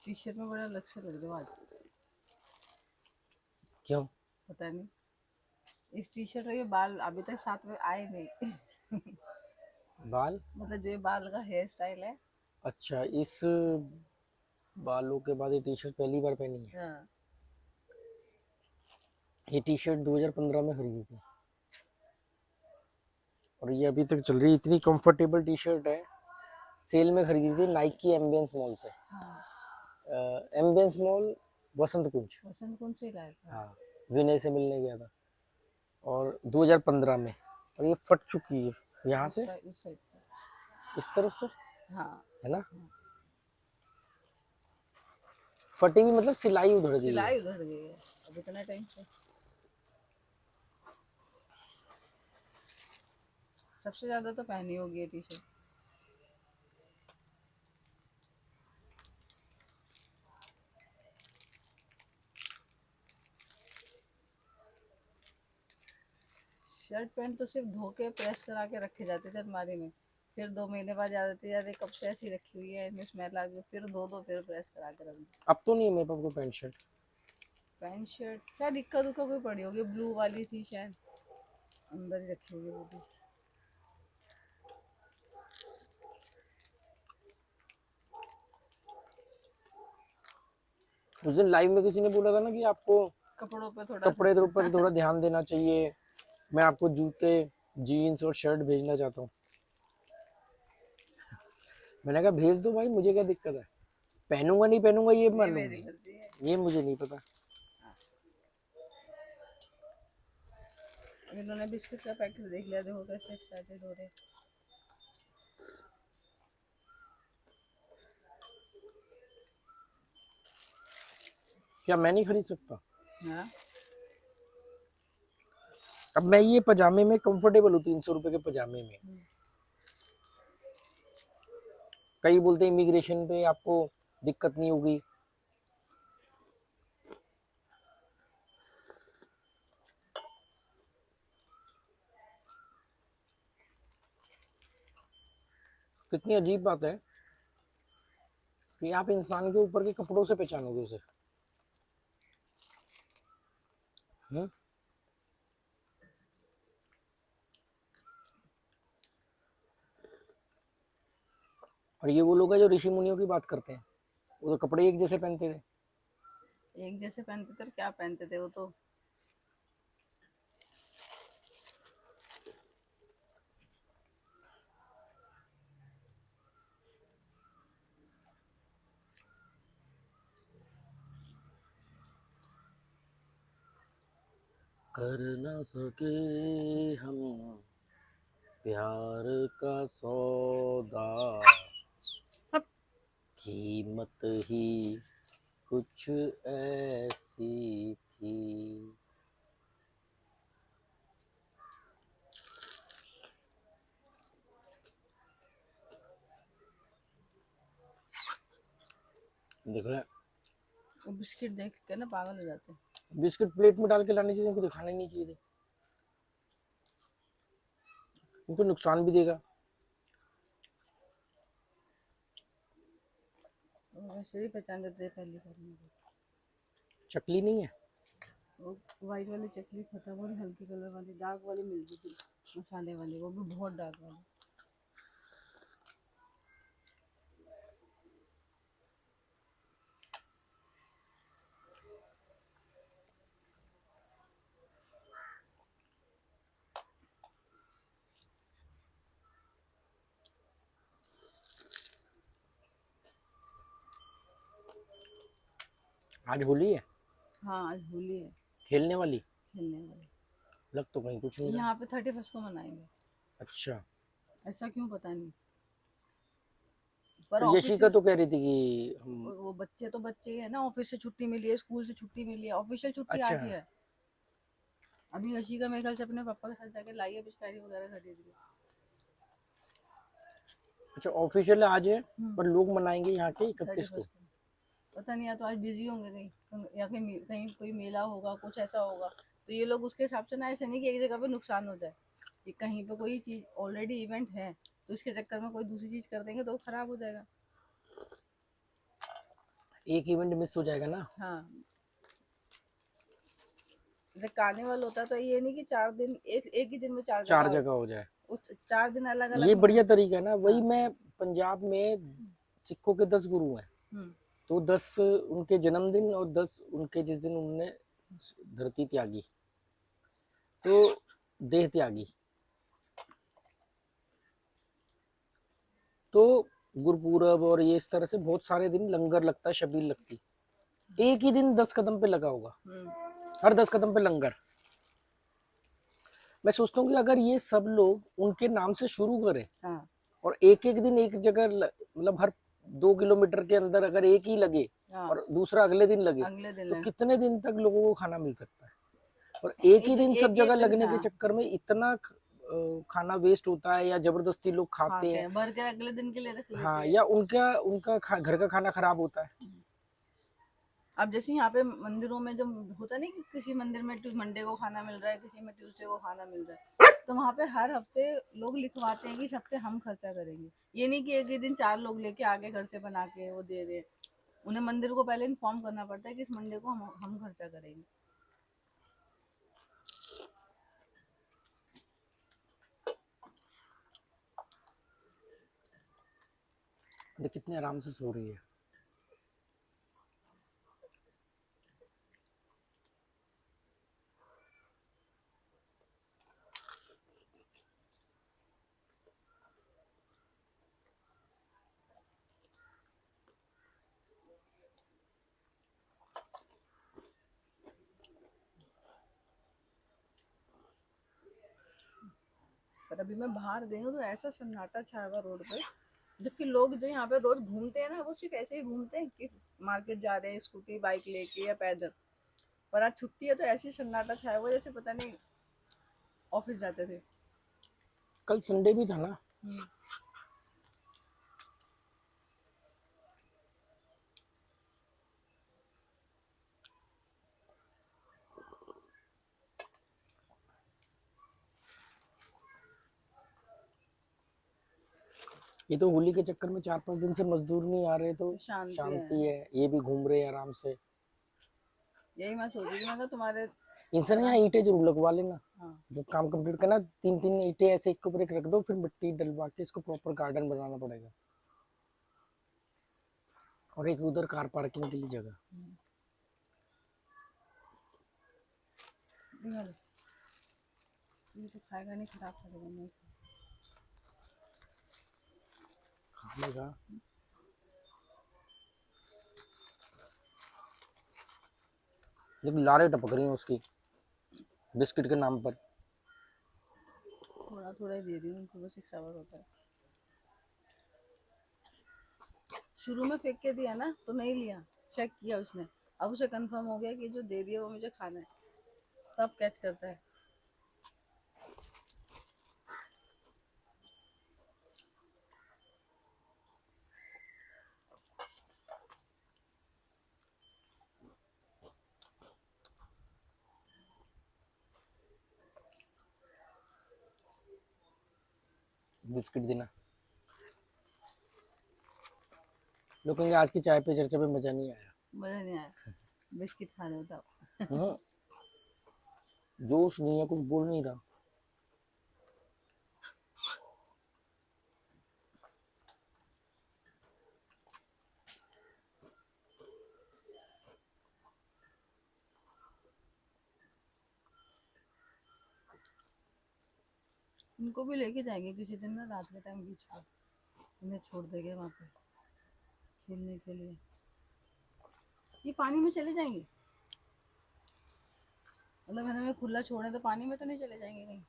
T shirt में बड़ा अलग से लग रहा है आज। क्यों? पता नहीं, इस टी शर्ट और ये बाल अभी तक साथ में आए नहीं। बाल? मतलब जो ये बाल का हेयर स्टाइल है। अच्छा, इस बालों के बाद ये टी शर्ट पहली बार पहनी है। हाँ। ये टी शर्ट 2015 में खरीदी थी और ये अभी तक चल रही है। इतनी कंफर्टेबल टी शर्ट है, सेल में खरीदी थी नाइकी एम्बियंस मॉल से। हाँ। एम्बियंस मॉल, वसंत कुंज। वसंत कौन से लाया था? हाँ, विनय से मिलने गया था और 2015 में। और ये फट चुकी है यहाँ से, उस साइड से। इस तरफ से, हाँ। है ना। हाँ। फटी भी मतलब सिलाई उधड़ गई है। सिलाई उधड़ गई है अब इतना टाइम से। सबसे ज्यादा तो पहनी होगी ये टी शर्ट। शर्ट पैंट तो सिर्फ धो के प्रेस करा के रखे जाते थे अलमारी में। फिर 2 महीने बाद याद आती है, यार ये कब से ऐसी रखी हुई है, इनमें स्मेल आ गई, फिर धो दो, फिर प्रेस करा के रख दो। अब तो नहीं है मेरे पास कोई पैंट शर्ट। पैंट शर्ट शायद इक्का दुक्का कोई पड़ी होगी, ब्लू वाली थी शायद, अंदर ही रखी होगी वो भी। उस दिन लाइव में किसी ने बोला था ना कि आपको कपड़ों पे थोड़ा कपड़े के सा। ऊपर थोड़ा ध्यान देना चाहिए। मैं आपको जूते, जीन्स और शर्ट भेजना चाहता हूँ। मैंने कहा भेज दो भाई, मुझे क्या दिक्कत है। पहनूंगा नहीं पहनूंगा ये ये मेरी मालूंगी, मर्जी है। ये मुझे नहीं पता। हाँ। अब इन्होंने बिस्किट का पैकेट देख लिया, देखो कैसे एक्साइटेड हो रहे। क्या मैं नहीं खरीद सकता? हाँ। अब मैं ये पजामे में कंफर्टेबल हूँ, 300 रुपए के पजामे में। कई बोलते हैं इमिग्रेशन पे आपको दिक्कत नहीं होगी। कितनी अजीब बात है कि आप इंसान के ऊपर के कपड़ों से पहचानोगे उसे। हम्म। और ये वो लोग हैं जो ऋषि मुनियों की बात करते हैं, वो तो कपड़े एक जैसे पहनते थे। एक जैसे पहनते थे और क्या पहनते थे वो तो। कर ना सके हम प्यार का सौदा, अब कीमत ही कुछ ऐसी थी। देख रहे हैं? वो बिस्किट देख के ना पागल हो जाते हैं। बिस्किट प्लेट में डाल के लाने चाहिए, उनको दिखाने नहीं चाहिए थे। उनको नुकसान भी देगा। वो वैसे भी पहचान जाते थे पहली बार में। चकली नहीं है? वो वाइट वाली चकली खत्म हो रही, हल्की कलर वाली डार्क वाली मिल गई थी, मसाले वाली, वो भी बहुत डार्क वाली। आज होली है, हाँ आज होली है। खेलने वाली। खेलने वाली। लग तो कहीं कुछ नहीं रहा। यहाँ पे 31 को मनाएंगे। अच्छा। ऐसा क्यों पता नहीं, पर और ऑफिस से। यशिका तो कह रही थी कि हम। वो बच्चे तो बच्चे ही है ना, ऑफिस से छुट्टी मिली है, स्कूल से छुट्टी मिली है, ऑफिशियल छुट्टी अच्छा। आज ही है। अभी यशिका मेरे ख्याल से अपने पापा के साथ जाके लाई है पिचकारी वगैरह खरीद के। अच्छा, ऑफिशियल आज है, हम्म। पर लोग मनाएंगे यहाँ के 31 को। 31 को। पता नहीं, या तो आज बिजी होंगे कहीं या कहीं कहीं कोई मेला होगा, कुछ ऐसा होगा। तो ये लोग उसके हिसाब से ना, ऐसे नहीं कि एक जगह पे नुकसान हो जाए, कि कहीं पे कोई चीज ऑलरेडी इवेंट है तो इसके चक्कर में कोई दूसरी चीज कर देंगे तो वो खराब हो जाएगा। एक इवेंट मिस हो जाएगा ना। हाँ, जैसे कार्निवल होता है तो ये नहीं कि 4 दिन एक ही दिन में 4 जगह 4 हो, जगह हो जाए। 4 दिन अलग ये अलग में बढ़िया हो। तरीका है ना। वही हाँ। मैं पंजाब में सिखों के 10 गुरु हैं, हम्म। तो 10 उनके जन्मदिन और 10 उनके जिस दिन उन्होंने धरती त्यागी, तो देह त्यागी, तो गुरपुरब और ये इस तरह से बहुत सारे दिन लंगर लगता है, शबील लगती। एक ही दिन 10 कदम पे लगा होगा, हर 10 कदम पे लंगर। मैं सोचता हूँ कि अगर ये सब लोग उनके नाम से शुरू करें हाँ। और एक एक दिन एक जगह मतलब हर 2 किलोमीटर के अंदर अगर एक ही लगे हाँ, और दूसरा अगले दिन लगे, अगले दिन तो है। कितने दिन तक लोगों को खाना मिल सकता है। और एक ही दिन सब एक जगह एक दिन, लगने के हाँ, चक्कर में इतना खाना वेस्ट होता है, या जबरदस्ती लोग खाते खाते हैं। हैं, भर के अगले दिन के लिए रख हाँ, लेते हैं। या उनका उनका घर का खाना खराब होता है। अब जैसे यहाँ पे मंदिरों में जब होता नहीं कि किसी मंदिर में मंडे को खाना मिल रहा है, किसी में ट्यूसडे को खाना मिल रहा है, तो वहाँ पे हर हफ्ते लोग लिखवाते हैं कि इस हफ्ते हम खर्चा करेंगे। ये नहीं कि एक ही दिन 4 लोग लेके आगे घर से बना के वो दे रहे हैं। उन्हें मंदिर को पहले इन्फॉर्म करना पड़ता है कि इस मंडे को हम खर्चा करेंगे। तो कितने आराम से सो रही है। पर अभी मैं बाहर गई हूँ तो ऐसा सन्नाटा छाया हुआ रोड पे, जबकि लोग जो यहाँ पे रोज घूमते हैं ना, वो सिर्फ ऐसे ही घूमते हैं कि मार्केट जा रहे हैं स्कूटी बाइक लेके या पैदल। पर आज छुट्टी है तो ऐसी सन्नाटा छाया हुआ है जैसे पता नहीं ऑफिस जाते थे। कल संडे भी था ना। हम्म। ये तो होली के चक्कर में 4-5 दिन से मजदूर नहीं आ रहे, तो शांति है। शांति है। ये भी घूम रहे हैं आराम से। यही मैं सोच रही थी, मैं कहा तुम्हारे इनसे ना यहाँ काम। ईंटें जरूर लगवा लेना। हाँ। जब काम कंप्लीट करना 3-3 ईंटें ऐसे एक के ऊपर एक रख दो, फिर मिट्टी डलवा के इसको प्रॉपर गार्डन बनाना पड़ेगा। और एक उधर कार पार्किंग के लिए जगह। ये तो खाएगा नहीं, खराब करेगा नहीं। खाने जब लारे टपक रही हैं उसकी बिस्किट के नाम पर। थोड़ा थोड़ा ही दे रही हूँ उनको, बस एक सबर होता है। शुरू में फेंक के दिया ना तो नहीं लिया, चेक किया उसने, अब उसे कंफर्म हो गया कि जो दे दिया वो मुझे खाना है, तब कैच करता है। बिस्किट देना। लोग कहेंगे आज की चाय पे चर्चा पे मजा नहीं आया। मजा नहीं आया, बिस्किट खाने होता। हम्म, जोश नहीं है, कुछ बोल नहीं रहा। इनको भी लेके जाएंगे किसी दिन ना, रात के टाइम बीच पर इन्हें छोड़ देंगे वहाँ पे खेलने के लिए। ये पानी में चले जाएंगे, मतलब मैंने हमें खुला छोड़े तो पानी में तो नहीं चले जाएंगे कहीं।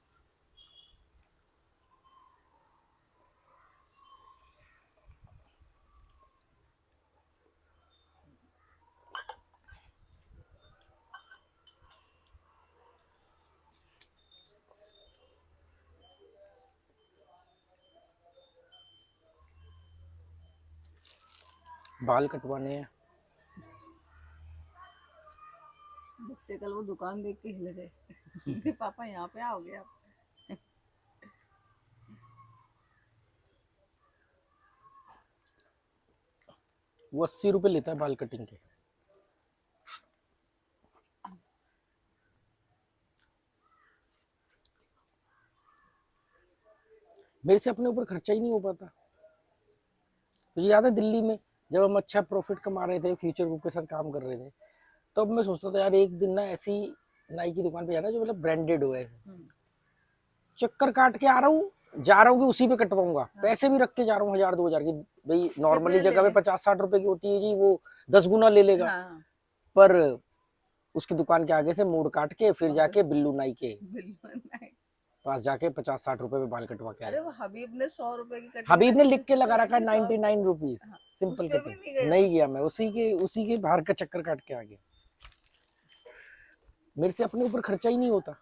बाल कटवाने हैं। बच्चे कल वो दुकान देख के हिले थे पापा यहाँ पे आओगे आप। वो 80 रुपए लेता है बाल कटिंग के। मेरे से अपने ऊपर खर्चा ही नहीं हो पाता। तुझे याद है दिल्ली में जब हम अच्छा प्रॉफिट कमा रहे थे, फ्यूचर ग्रुप के साथ काम कर रहे थे, तो अब मैं सोचता था यार एक दिन ना ऐसी नाई की दुकान पे जाना जो मतलब ब्रांडेड हो ऐसे। चक्कर काट के आ रहा हूँ, जा रहा हूँ कि उसी पे कटवाऊंगा, पैसे भी रख के जा रहा हूँ 1000-2000 की। भाई नॉर्मली कितने जगह पे ले 50-60 रुपए की होती है जी, वो 10 गुना ले लेगा। हाँ पर उसकी दुकान के आगे से मोड़ काट के फिर जाके बिल्लू नाई के बिल्कुल नहीं। पास जाके 50-60 रुपए में बाल कटवा के अरे आया। वो हबीब ने 100 रुपए की कटिंग हबीब ने रखी थी, लिख के तू लगा गई रखा है थी 99 रुपीज हाँ, उस सिंपल पे भी कटिंग। नहीं गए नहीं तुम। गया मैं, उसी के बाहर का चक्कर काट के आ गया। मेरे से अपने ऊपर खर्चा ही नहीं होता।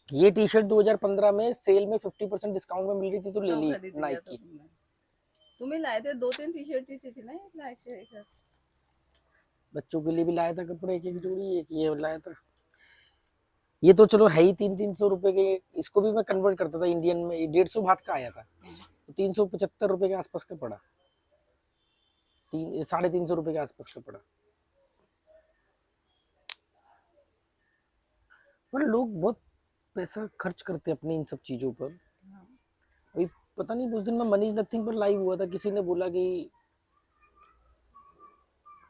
ये टी शर्ट 2015 में सेल में 50% डिस्काउंट में मिल रही थी तो ले तो ली खरीद लिया नाइक था की। तुमने। तुम्हें लाए थे 2-3 टी शर्ट ही थी ना, एक लाए थे एक। बच्चों के लिए भी लाया था कपड़े, एक एक जोड़ी, एक ये लाया था। ये तो चलो है ही 300-300 रुपए के, इसको भी मैं कन्वर्ट करता था इंडियन में, 150 बात का आया था तो 375 रुपए के आसपास का पड़ा, 350 रुपए के आसपास का पड़ा। पर लोग बहुत पैसा खर्च करते हैं अपनी इन सब चीजों पर। अभी पता नहीं उस दिन मैं मनीष नथिंग पर लाइव हुआ था, किसी ने बोला कि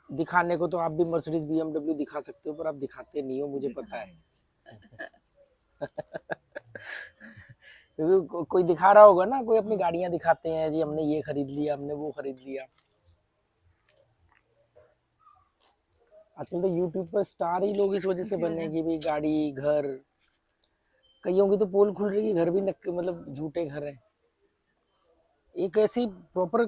दिखाने को तो आप भी मर्सिडीज BMW दिखा सकते हो पर आप दिखाते नहीं हो, मुझे पता है। क्योंकि कोई दिखा रहा होगा ना, कोई अपनी गाड़ियां दिखाते हैं जी, हमने ये खरीद लिया, हमने वो खरीद लिया। आजकल तो यूट्यूब पर स्टार ही लोग इस वजह से बने कि भाई गाड़ी घर, कईयों की तो पोल खुल रही है, घर भी मतलब झूठे घर है। एक ऐसी प्रॉपर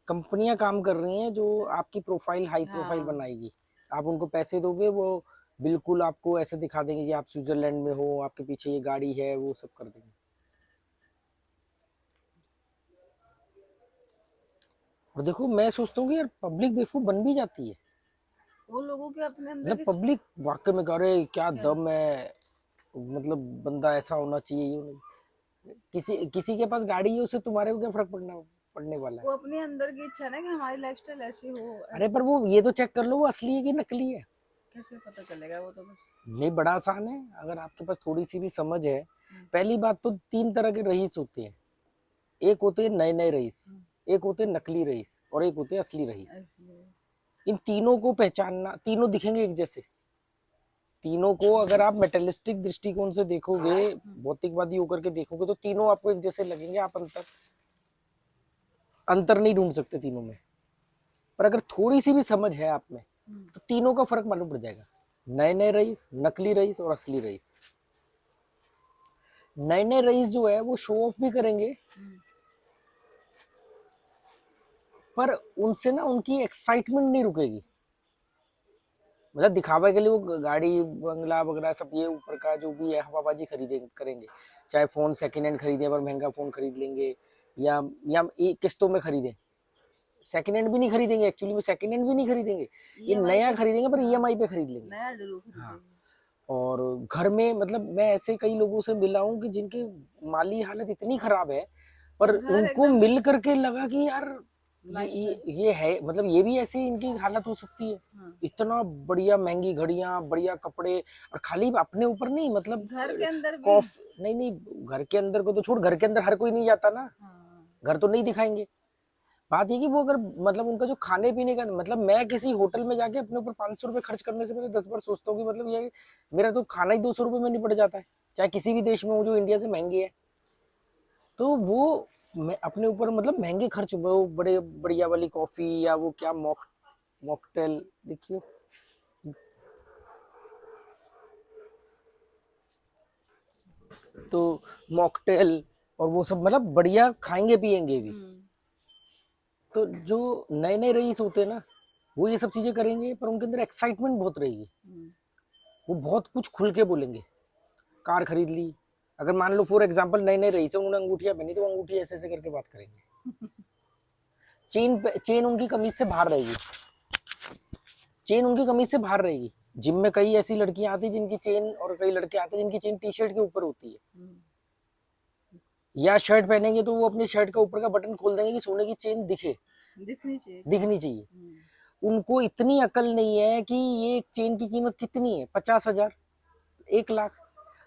कंपनियां काम कर रही हैं जो आपकी प्रोफाइल हाई प्रोफाइल हाँ बनाएगी। आप उनको पैसे दोगे, वो बिल्कुल आपको ऐसे दिखा देंगे कि आप स्विट्जरलैंड में हो, आपके पीछे ये गाड़ी है, वो सब कर देंगे। और देखो मैं सोचता हूँ कि यार पब्लिक बेवकूफ बन भी जाती है। वो लोगों के अपने अंदर मतलब की पब्लिक वाकई में कह रहे क्या क्या दम है, मतलब बंदा ऐसा होना चाहिए। यूं नहीं, किसी किसी के पास गाड़ी है, उससे तुम्हारे को क्या फर्क पड़ने वाला है। वो अपने अंदर की इच्छा ना कि हमारी लाइफस्टाइल ऐसी हो अरे ऐसी। पर वो ये तो चेक कर लो वो असली है कि नकली है। कैसे पता चलेगा, वो तो बस। नहीं, बड़ा आसान है, अगर आपके पास थोड़ी सी भी समझ है। पहली बात तो 3 तरह के रईस होते हैं। एक होते हैं नए नए रईस, एक होते हैं नकली रईस, और एक होते हैं असली रईस। ऐसी इन तीनों को पहचानना, तीनों दिखेंगे एक जैसे। तीनों को अगर आप मेटेलिस्टिक दृष्टिकोण से देखोगे, भौतिकवादी होकर के देखोगे, तो तीनों आपको एक जैसे लगेंगे। आप अंतर नहीं ढूंढ सकते तीनों में। पर अगर थोड़ी सी भी समझ है आप में, तो तीनों का फर्क मालूम पड़ जाएगा। नए नए रईस, नकली रईस और असली रईस। नए नए रईस जो है वो शो ऑफ भी करेंगे, पर उनसे ना उनकी एक्साइटमेंट नहीं रुकेगी। मतलब दिखावे के लिए वो गाड़ी बंगला वगैरह सब ये ऊपर का जो भी है हवाबाजी करेंगे। चाहे फोन सेकंड हैंड खरीदे पर महंगा फोन खरीद लेंगे, या किस्तों में खरीदें। सेकंड हैंड भी नहीं खरीदेंगे, एक्चुअली में सेकंड हैंड भी नहीं खरीदेंगे, ये EMI नया पे। खरीदेंगे पर हाँ, EMI पे खरीद लेंगे। नया जरूर हाँ। खरीदेंगे। और घर में मतलब मैं ऐसे कई लोगों से मिला हूँ कि जिनकी माली हालत इतनी खराब है, पर पर घर उनको एकदम मिल करके लगा कि यार लाइफस्टाइल। ये है, मतलब ये भी ऐसी इनकी हालत हो सकती है। हाँ, इतना बढ़िया महंगी घड़ियां, बढ़िया कपड़े, और खाली अपने ऊपर नहीं, मतलब घर के अंदर भी। कॉफ नहीं नहीं, घर के अंदर को तो छोड़, घर के अंदर हर कोई नहीं जाता ना, हाँ, घर तो नहीं दिखाएंगे। बात ये कि वो अगर मतलब उनका जो खाने पीने का, मतलब मैं किसी होटल में जाके अपने ऊपर 500 रुपए खर्च करने से पहले 10 बार सोचता हूँ कि मतलब ये मेरा तो खाना ही 200 रुपए में निपट जाता है, चाहे किसी भी देश में हो जो इंडिया से महंगी है। तो वो मैं अपने ऊपर मतलब महंगे खर्च, वो बड़े बढ़िया वाली कॉफी या वो क्या मॉकटेल देखियो, तो मॉकटेल और वो सब मतलब बढ़िया खाएंगे पिएंगे भी। तो जो नए नए रईस होते हैं ना, वो ये सब चीजें करेंगे पर उनके अंदर एक्साइटमेंट बहुत रहेगी। वो बहुत कुछ खुल के बोलेंगे। कार खरीद ली, अगर मान लो फॉर एग्जांपल नए नए रईस है, उन्होंने अंगूठियां पहनी, तो वो अंगूठी ऐसे ऐसे करके बात करेंगे। चेन उनकी कमीज से बाहर रहेगी, चेन उनकी कमीज से बाहर रहेगी। जिम में कई ऐसी लड़कियां आती जिनकी चेन, और कई लड़के आते हैं जिनकी चेन टी शर्ट के ऊपर होती है, या शर्ट पहनेंगे तो वो अपनी शर्ट का ऊपर का बटन खोल देंगे कि सोने की चेन दिखे। दिखनी चाहिए। दिखनी चाहिए। उनको इतनी अकल नहीं है कि ये एक चेन की कीमत कितनी है, 50,000, 1 लाख।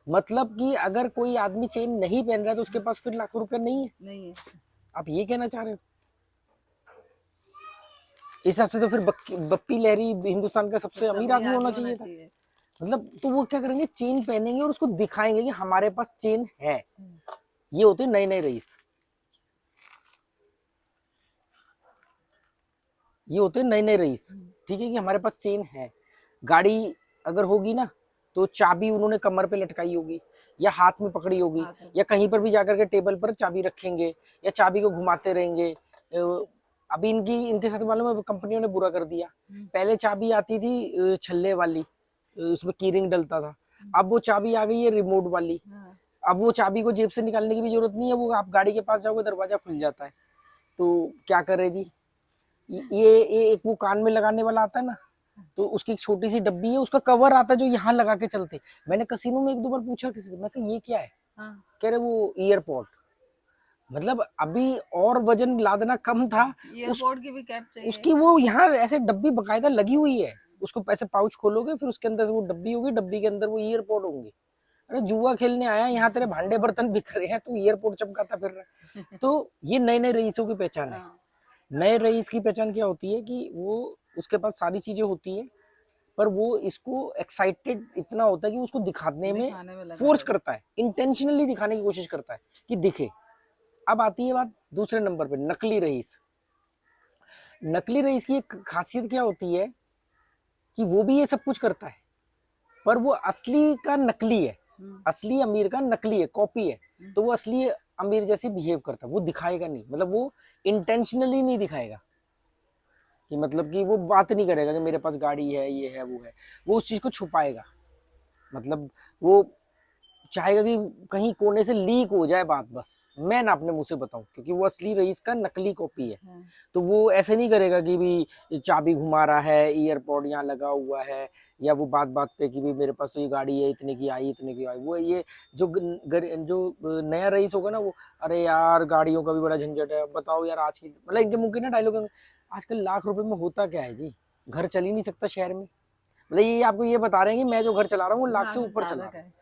मतलब कि अगर कोई आदमी चेन नहीं पहन रहा है तो उसके पास फिर लाखों रुपए नहीं है। नहीं है। आप ये कहना चाह रहे हो? इस हिसाब से तो फिर बप्पी लहरी हिंदुस्तान का सबसे अमीर आदमी होना चाहिए था। मतलब तो वो क्या करेंगे, चेन पहनेंगे और उसको दिखाएंगे कि हमारे पास चेन है। ये होते नए नए रईस, ये होते नए नए रईस। ठीक है कि हमारे पास चेन है। गाड़ी अगर होगी ना तो चाबी उन्होंने कमर पे लटकाई होगी या हाथ में पकड़ी होगी या कहीं पर भी जाकर के टेबल पर चाबी रखेंगे या चाबी को घुमाते रहेंगे। अभी इनके साथ मालूम है कंपनियों ने बुरा कर दिया। पहले चाबी आती थी छल्ले वाली, उसमें कीरिंग डलता था। अब वो चाबी आ गई है रिमोट वाली। अब वो चाबी को जेब से निकालने की भी जरूरत नहीं है, वो आप गाड़ी के पास जाओगे दरवाजा खुल जाता है। तो क्या करे जी, ये एक वो कान में लगाने वाला आता है ना, तो उसकी एक छोटी सी डब्बी है, उसका कवर आता है जो यहाँ लगा के चलते। मैंने कसिनो में 1-2 बार पूछा किसी से, मैं कहा ये क्या है? कह रहे वो ईयरपॉड। मतलब अभी और वजन लादना कम था, एयरपोर्ट की भी कैप चाहिए। उसकी वो यहाँ ऐसे डब्बी बकायदा लगी हुई है। उसको ऐसे पाउच खोलोगे फिर उसके अंदर से वो डब्बी होगी, डब्बी के अंदर वो ईयरपॉड होंगे। अरे जुआ खेलने आया यहाँ, तेरे भांडे बर्तन बिक रहे हैं, तू ईयरपॉड चमकाता फिर रहा है। तो ये नए नए रईसों की पहचान है। नए रईस की पहचान क्या होती है कि वो उसके पास सारी चीजें होती है पर वो इसको एक्साइटेड इतना होता है कि उसको दिखाने में फोर्स करता है, इंटेंशनली दिखाने की कोशिश करता है कि दिखे। अब आती है बात दूसरे नंबर पे, नकली रईस। नकली रईस की एक खासियत क्या होती है कि वो भी ये सब कुछ करता है पर वो असली का नकली है। असली अमीर का नकली है, कॉपी है। तो वो असली अमीर जैसे बिहेव करता है, वो दिखाएगा नहीं। मतलब वो इंटेंशनली नहीं दिखाएगा कि मतलब कि वो बात नहीं करेगा कि मेरे पास गाड़ी है, ये है, वो है। वो उस चीज को छुपाएगा। मतलब वो चाहेगा कि कहीं कोने से लीक हो जाए बात, बस मैं ना अपने मुंह से बताऊं, क्योंकि वो असली रईस का नकली कॉपी है। तो वो ऐसे नहीं करेगा कि भी चाबी घुमा रहा है, ईयरपॉड यहाँ लगा हुआ है, या वो बात बात पे कि भी मेरे पास तो ये गाड़ी है, इतने की आई, इतने की आई। वो ये जो नया रईस होगा ना, वो अरे यार गाड़ियों का भी बड़ा झंझट है, बताओ यार आज की, मतलब इनके मुमकिन है डायलॉग, आजकल लाख रुपए में होता क्या है जी, घर चल ही नहीं सकता शहर में। मतलब ये आपको ये बता रहे हैं कि मैं जो घर चला रहा हूँ वो लाख से ऊपर चला रहा हूँ।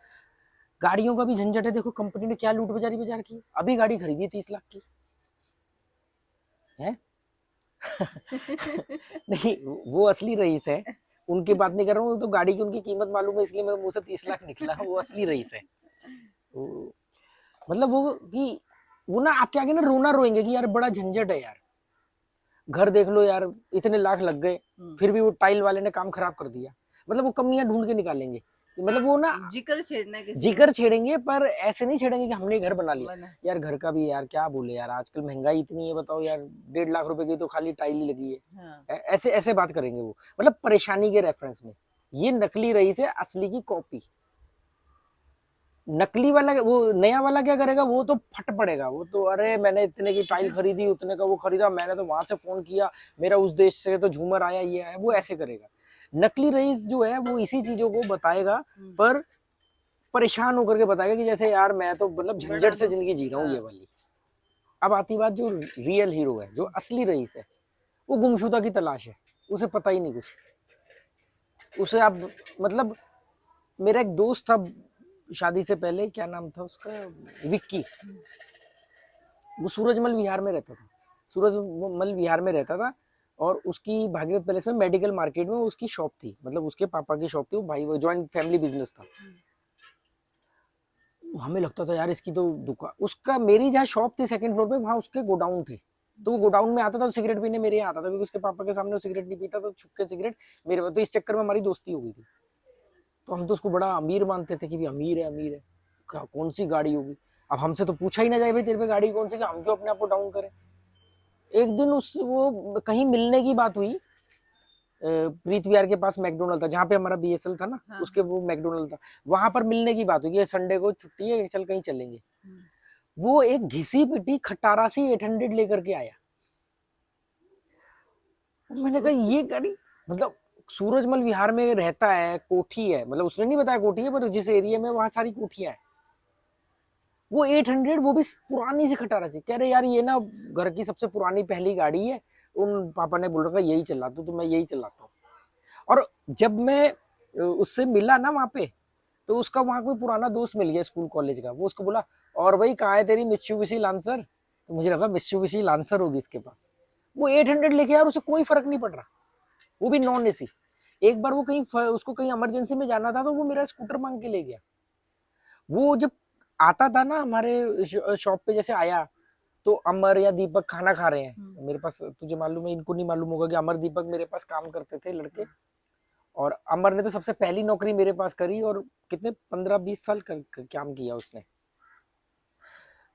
गाड़ियों का भी झंझट है। देखो कंपनी ने क्या लूट बाजारी बाजार की, अभी गाड़ी खरीदी 30 लाख की है। नहीं वो असली रईस है, उनकी बात नहीं कर रहा हूँ। तो गाड़ी की उनकी कीमत मालूम है इसलिए मेरे मुंह से 30 लाख निकला, वो असली रईस है। तो मतलब वो कि वो ना आपके आगे ना रोना रोएंगे कि यार बड़ा झंझट है यार, घर देख लो यार इतने लाख लग गए फिर भी वो टाइल वाले ने काम खराब कर दिया। मतलब वो कमियां ढूंढ के निकालेंगे। मतलब वो ना जिक्र छेड़ेंगे पर ऐसे नहीं छेड़ेंगे कि हमने घर बना लिया। यार घर का भी यार क्या बोले यार, आजकल महंगाई इतनी है, बताओ यार 1.5 लाख रुपए की तो खाली टाइल ही लगी है। ऐसे ऐसे बात करेंगे वो, मतलब परेशानी के रेफरेंस में। ये नकली रईस है, असली की कॉपी। नकली वाला वो नया वाला क्या करेगा, वो तो फट पड़ेगा। वो तो अरे मैंने इतने की टाइल खरीदी, उतने का वो खरीदा, मैंने तो वहां से फोन किया, मेरा उस देश से तो झूमर आया, ये आया, वो ऐसे करेगा। नकली रईस जो है वो इसी चीजों को बताएगा पर परेशान होकर के बताएगा कि जैसे यार मैं तो मतलब झंझट से जिंदगी जी रहा हूँ ये वाली। अब आती बात जो रियल हीरो है, जो असली रईस है, वो गुमशुदा की तलाश है, उसे पता ही नहीं कुछ। उसे अब मतलब मेरा एक दोस्त था शादी से पहले, क्या नाम था उसका, विक्की। वो सूरजमल विहार में रहता था, सूरजमल विहार में रहता था। और उसकी भागीरथ पैलेस में मेडिकल मार्केट में उसकी शॉप थी, मतलब उसके पापा की शॉप थी, वो भाई वो जॉइंट फैमिली बिजनेस था। हमें लगता था यार इसकी तो दुकान, उसका मेरी जहाँ शॉप थी सेकंड फ्लोर पे, वहाँ उसके गोडाउन थे। तो वो गोडाउन में आता था तो सिगरेट पीने मेरे यहाँ आता था, क्योंकि उसके पापा के सामने वो सिगरेट नहीं पीता, तो छुप के सिगरेट मेरे, तो इस चक्कर में हमारी दोस्ती हो गई थी। तो हम तो उसको बड़ा अमीर मानते थे कि भी अमीर है, अमीर है, क्या कौन सी गाड़ी होगी। अब हमसे तो पूछा ही ना जाए भाई तेरे पे गाड़ी कौन सी, कि हम क्यों अपने आप को डाउन करें। एक दिन उस वो कहीं मिलने की बात हुई, प्रीत विहार के पास मैकडोनल्ड था, जहाँ पे हमारा बीएसएल था ना, उसके वो मैकडोनल्ड था, वहां पर मिलने की बात हुई, संडे को छुट्टी है, चल कहीं चलेंगे। वो एक घिसी पिटी खटारा सी 800 लेकर के आया। मैंने कहा ये गाड़ी, मतलब सूरजमल विहार में रहता है, कोठी है, मतलब उसने नहीं बताया कोठी है, पर जिस एरिया में वहां सारी कोठियां है, वो 800, वो भी पुरानी सी खटारा सी। कह रहे यार ये ना घर की सबसे पुरानी पहली गाड़ी है, उन पापा ने बोल रखा यही चलाता हूँ, तो मैं यही चलाता हूँ। और जब मैं उससे मिला ना वहां पे, तो उसका वहां कोई पुराना दोस्त मिल गया स्कूल कॉलेज का, वो उसको बोला और भाई कहाँ है तेरी मित्सुबिशी लांसर, तो मुझे लगा मित्सुबिशी लांसर होगी इसके पास। वो 800 लेके यार, उसे कोई फर्क नहीं पड़ रहा, वो भी नॉन एसी। एक बार वो कहीं उसको कहीं इमरजेंसी में जाना था, तो वो मेरा स्कूटर मांग के ले गया। वो जब आता था ना हमारे शॉप पे, जैसे आया तो अमर या दीपक खाना खा रहे हैं मेरे पास, तुझे मालूम है, इनको नहीं मालूम होगा कि अमर दीपक मेरे पास काम करते थे लड़के। और अमर ने तो सबसे पहली नौकरी मेरे पास करी, और कितने 15-20 साल काम किया उसने।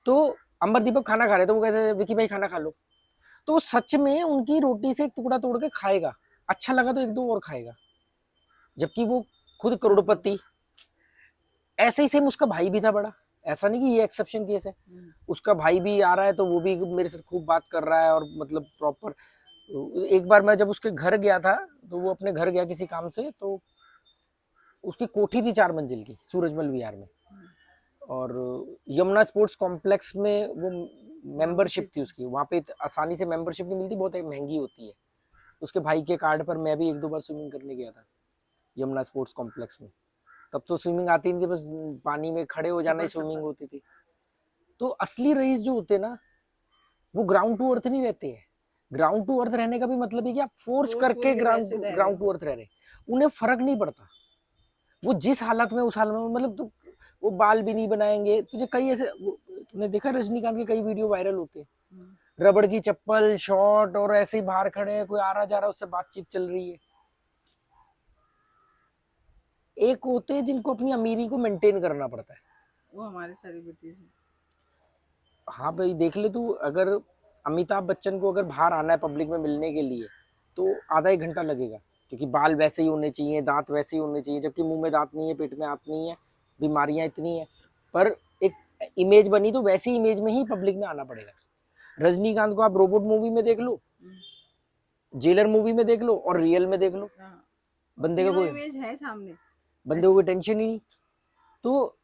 तो अमर दीपक खाना खा रहे, तो वो कहते थे विकी भाई खाना खा लो, तो वो सच में उनकी रोटी से एक टुकड़ा तोड़ के खाएगा, अच्छा लगा तो एक दो और खाएगा, जबकि वो खुद करोड़पति। ऐसे ही सेम उसका भाई भी था बड़ा, ऐसा नहीं कि ये एक्सेप्शन केस है, उसका भाई भी आ रहा है, तो वो भी मेरे साथ खूब बात कर रहा है, और मतलब प्रॉपर। एक बार मैं जब उसके घर गया था, तो वो अपने घर गया किसी काम से, तो उसकी कोठी थी 4 मंजिल की सूरजमल विहार में, और यमुना स्पोर्ट्स कॉम्प्लेक्स में वो मेंबरशिप थी उसकी, वहां पे आसानी से मेंबरशिप नहीं मिलती, बहुत महंगी होती है। उसके भाई के कार्ड पर मैं भी 1-2 बार स्विमिंग करने गया था यमुना स्पोर्ट्स कॉम्प्लेक्स में। तब तो स्विमिंग आती नहीं थी, बस पानी में खड़े हो जाना ही स्विमिंग होती थी। तो असली रईस जो होते ना, वो ग्राउंड टू अर्थ नहीं रहते हैं। ग्राउंड टू अर्थ रहने का भी मतलब है कि आप फोर्स करके ग्राउंड टू अर्थ रह रहे, उन्हें फर्क नहीं पड़ता, वो जिस हालत में उस हालत में, मतलब वो बाल भी नहीं बनाएंगे। तुझे कई ऐसे, तूने देखा रजनीकांत के कई वीडियो वायरल होते हैं, रबड़ की चप्पल, शॉर्ट, और ऐसे ही बाहर खड़े हैं, कोई आ रहा जा रहा, उससे बातचीत चल रही है। एक होते हैं जिनको अपनी अमीरी को मेंटेन करना पड़ता है, वो हमारे सेलिब्रिटीज हैं। हाँ भाई देख ले तू, अगर अमिताभ बच्चन को अगर बाहर आना है पब्लिक में मिलने के लिए, तो आधा 1 घंटा लगेगा, क्योंकि बाल वैसे ही होने चाहिए, दांत वैसे ही होने चाहिए, जबकि मुंह में दांत नहीं है, पेट में दांत नहीं है, बीमारियां इतनी है, पर एक इमेज बनी, तो वैसी इमेज में ही पब्लिक में आना पड़ेगा। रजनीकांत को आप रोबोट मूवी में देख लो, जेलर मूवी में देख लो, और रियल में देख लो, बंदे का कोई इमेज है सामने, बंदे को कोई टेंशन ही नहीं। तो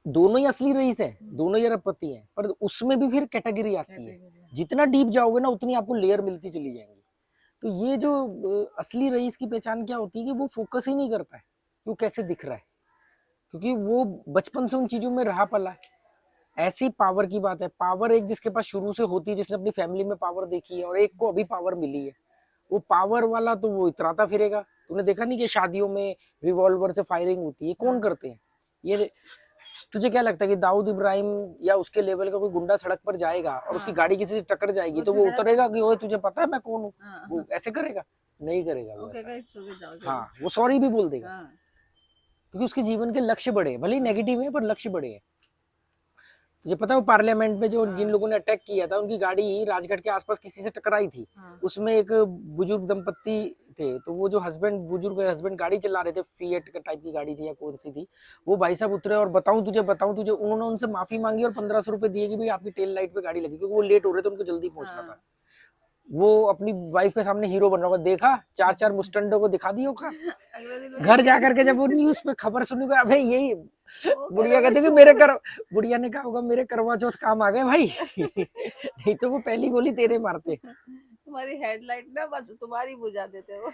दोनों ही असली रईस हैं, दोनों ही अरबपति हैं, पर उसमें भी फिर कैटेगरी आती है, जितना डीप जाओगे ना उतनी आपको लेयर मिलती चली जाएंगी। तो ये जो असली रईस की पहचान क्या होती है कि वो फोकस ही नहीं करता है कि वो कैसे दिख रहा है, क्योंकि वो बचपन से उन चीजों में रहा पला है। ऐसी पावर की बात है, पावर एक जिसके पास शुरू से होती है, जिसने अपनी फैमिली में पावर देखी है, और एक को अभी पावर मिली है, वो पावर वाला तो वो इतराता फिरेगा। तूने देखा नहीं कि शादियों में रिवॉल्वर से फायरिंग होती है, कौन करते हैं ये? तुझे क्या लगता है कि दाऊद इब्राहिम या उसके लेवल का कोई गुंडा सड़क पर जाएगा और उसकी गाड़ी किसी से टक्कर जाएगी, तो वो उतरेगा कि ओए तुझे पता है मैं कौन हूँ? वो ऐसे करेगा? नहीं करेगा वो ऐसा। हाँ, वो सॉरी भी बोल देगा, क्योंकि उसके जीवन के लक्ष्य बड़े हैं, भले ही नेगेटिव है पर लक्ष्य बड़े हैं। तुझे पता है वो पार्लियामेंट में जो जिन लोगों ने अटैक किया था, उनकी गाड़ी राजघाट के आसपास किसी से टकराई थी, उसमें एक बुजुर्ग दंपत्ति थे, तो वो जो बुजुर्ग हस्बैंड गाड़ी चला रहे थे, फिएट का टाइप की गाड़ी थी या कौन सी थी, वो भाई साहब उतरे और बताऊं तुझे उन्होंने उनसे माफी मांगी और 1500 रुपए दिए कि भाई आपकी टेल लाइट पे गाड़ी लगी, क्योंकि वो लेट हो रहे थे, उनको जल्दी पहुंचना था। वो अपनी वाइफ के सामने हीरो बन रहा होगा, देखा 4-4 मुस्टंडो को दिखा दियो का। घर जा करके जब वो न्यूज पे खबर सुनी, अबे यही बुढ़िया कहते कि बुढ़िया ने कहा होगा मेरे करवा चौथ काम आ गए भाई। नहीं तो वो पहली गोली तेरे मारते। तुम्हारी हेडलाइट ना बस तुम्हारी बुझा देते वो।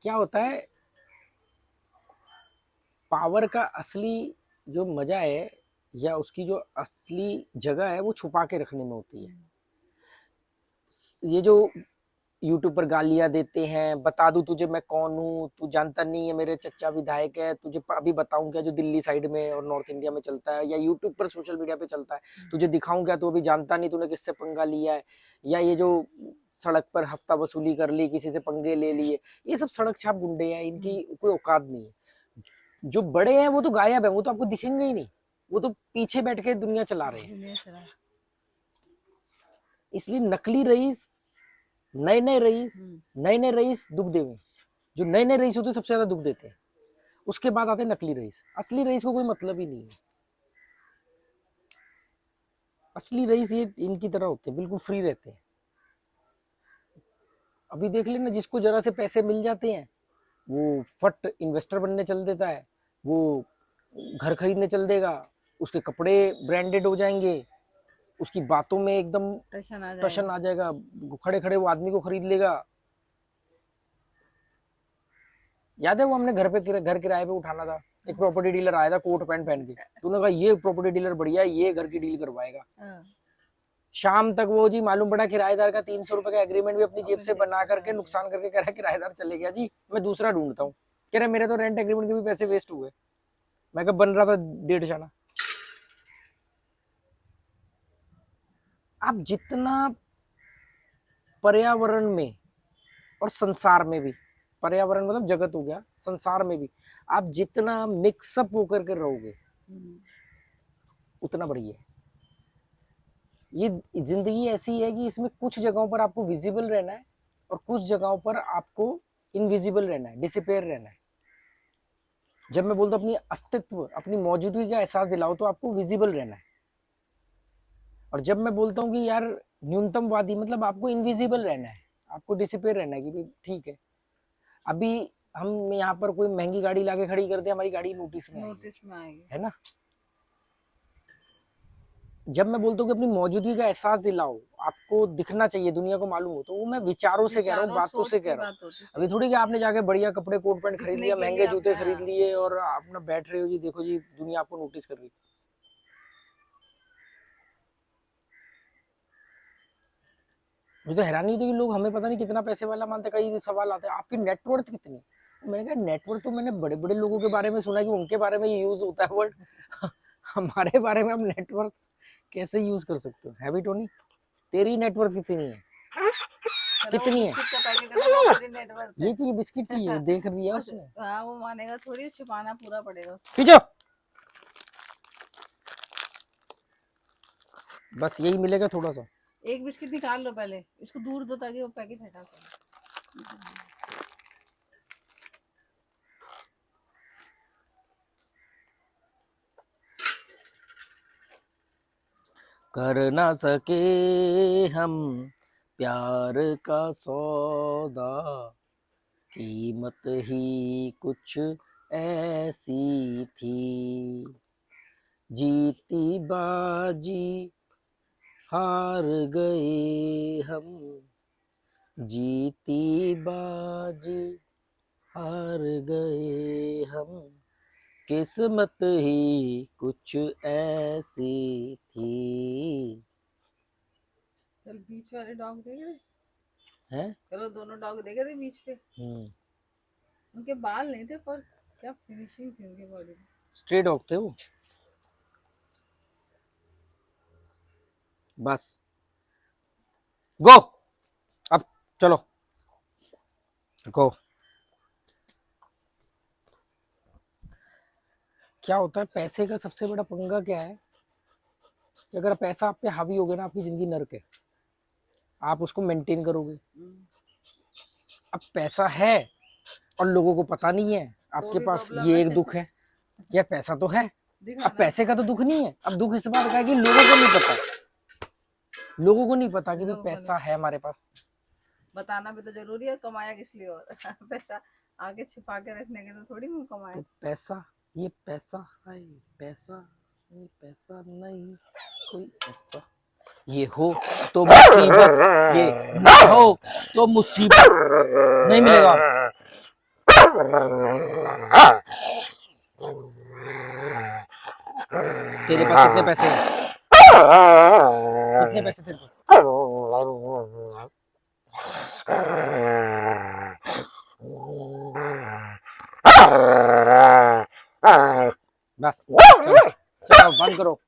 क्या होता है, पावर का असली जो मजा है या उसकी जो असली जगह है, वो छुपा के रखने में होती है। ये जो यूट्यूब पर गालियां देते हैं, बता दूं तुझे मैं कौन हूँ, तू जानता नहीं है, मेरे चच्चा विधायक है, तुझे अभी बताऊं क्या जो दिल्ली साइड में और नॉर्थ इंडिया में चलता है, या यूट्यूब पर सोशल मीडिया पे चलता है, तुझे दिखाऊं क्या, तू अभी जानता नहीं, तूने किससे पंगा लिया है, या ये जो सड़क पर हफ्ता वसूली कर ली, किसी से पंगे ले लिए, ये सब सड़क छाप गुंडे हैं, इनकी कोई औकात नहीं है। जो बड़े हैं वो तो गायब है, वो तो आपको दिखेंगे ही नहीं, वो तो पीछे बैठ के दुनिया चला रहे हैं। इसलिए नकली रईस, नए नए रईस दुख देवे, जो नए नए रईस होते हैं सबसे ज्यादा दुख देते हैं, उसके बाद आते हैं नकली रईस। असली रईस को कोई मतलब ही नहीं है। असली रईस ये इनकी तरह होते हैं, बिल्कुल फ्री रहते हैं। अभी देख लेना, जिसको जरा से पैसे मिल जाते हैं वो फट इन्वेस्टर बनने चल देता है, वो घर खरीदने चल देगा, उसके कपड़े ब्रांडेड हो जाएंगे, उसकी बातों में एकदम टशन आ टशन जाएगा। आ जाएगा, खड़े खड़े वो आदमी को खरीद लेगा। याद है वो हमने घर किराए पे उठाना था, एक प्रॉपर्टी डीलर आया था कोट पैंट पहन के, तूने कहा ये प्रॉपर्टी डीलर बढ़िया है, ये घर की डील करवाएगा। हाँ, शाम तक वो जी मालूम पड़ा किराएदार का 300 रुपए का एग्रीमेंट भी अपनी जेब से बना करके हाँ। नुकसान करके कह रहा है किराएदार चले गया जी, मैं दूसरा ढूंढता हूँ। कह रहे मेरे तो रेंट एग्रीमेंट के भी पैसे वेस्ट हुए। मैं कहा बन रहा था 1.5 जाना। आप जितना पर्यावरण में और संसार में भी, पर्यावरण मतलब जगत हो गया, संसार में भी आप जितना मिक्सअप होकर के रहोगे उतना बढ़िया है। ये जिंदगी ऐसी है कि इसमें कुछ जगहों पर आपको विजिबल रहना है और कुछ जगहों पर आपको इनविजिबल रहना है, डिसिपेयर रहना है। जब मैं बोलता हूं अपनी अस्तित्व, अपनी मौजूदगी का एहसास दिलाओ, तो आपको विजिबल रहना है। और जब मैं बोलता हूँ कि यार न्यूनतमवादी, मतलब आपको इनविजिबल रहना है, आपको डिसिपेयर रहना है कि भाई ठीक है, अभी हम यहाँ पर कोई महंगी गाड़ी लाके खड़ी कर दे, हमारी गाड़ी नोटिस में आएगी, है ना। जब मैं बोलता हूँ कि अपनी मौजूदगी का एहसास दिलाओ, आपको दिखना चाहिए, दुनिया को मालूम हो, तो वो मैं विचारों से कह रहा हूँ, बातों से कह रहा हूँ। अभी थोड़ी कि आपने जाके बढ़िया कपड़े कोट पैंट खरीद लिया, महंगे जूते खरीद लिए और अपना बैठ रहे हो जी, देखो जी दुनिया आपको नोटिस कर रही। मुझे तो हैरानी होती है कि लोग हमें पता नहीं कितना पैसे वाला मानते। कई सवाल आते हैं आपकी नेटवर्थ कितनी। मैंने कहा नेटवर्थ तो मैंने बड़े बड़े लोगों के बारे में सुना है कि उनके बारे में ये यूज होता है वर्ड, हमारे बारे में हम नेटवर्थ कैसे यूज कर सकते हो? है भी टोनी, तेरी नेटवर्थ कितनी है? कितनी है ये चाहिए? बिस्किट चाहिए? वो देख रही है उसने। हाँ, वो मानेगा थोड़ी, छुपाना पूरा पड़ेगा। पीछो, बस यही मिलेगा थोड़ा सा। एक बिस्किट निकाल लो पहले, इसको दूर दो ताकि वो पैकेट हटा सके। कर ना सके हम प्यार का सौदा, कीमत ही कुछ ऐसी थी, जीती बाजी हार गए हम, जीती बाजी हार गए हम, किस्मत ही कुछ ऐसी थी। चल बीच वाले डॉग देख रहे हैं? चलो दोनों डॉग देखे थे बीच पे, उनके बाल नहीं थे पर क्या फिनिशिंग थी उनके बॉडी में। स्ट्रे डॉग थे वो। बस गो, अब चलो गो। क्या होता है पैसे का सबसे बड़ा पंगा क्या है कि अगर पैसा आप पे हावी हो गया ना, आपकी जिंदगी नर्क है, आप उसको मेंटेन करोगे। अब पैसा है और लोगों को पता नहीं है आपके पास, ये एक दुख है। यार पैसा तो है, अब पैसे का तो दुख नहीं है, अब दुख इस बात का है कि लोगों को नहीं पता, लोगों को नहीं पता कि भाई पैसा है हमारे पास। बताना भी तो जरूरी है, कमाया किस लिए और पैसा आगे छिपा के रखने के तो थोड़ी मुंह कमाया। तो पैसा, ये पैसा है, पैसा ये पैसा नहीं, कोई पैसा, ये हो तो मुसीबत, ये ना हो तो मुसीबत, नहीं मिलेगा। तेरे पास कितने पैसे हैं? कितने पैसे तेरे पास? बस चलो, चलो बंद करो।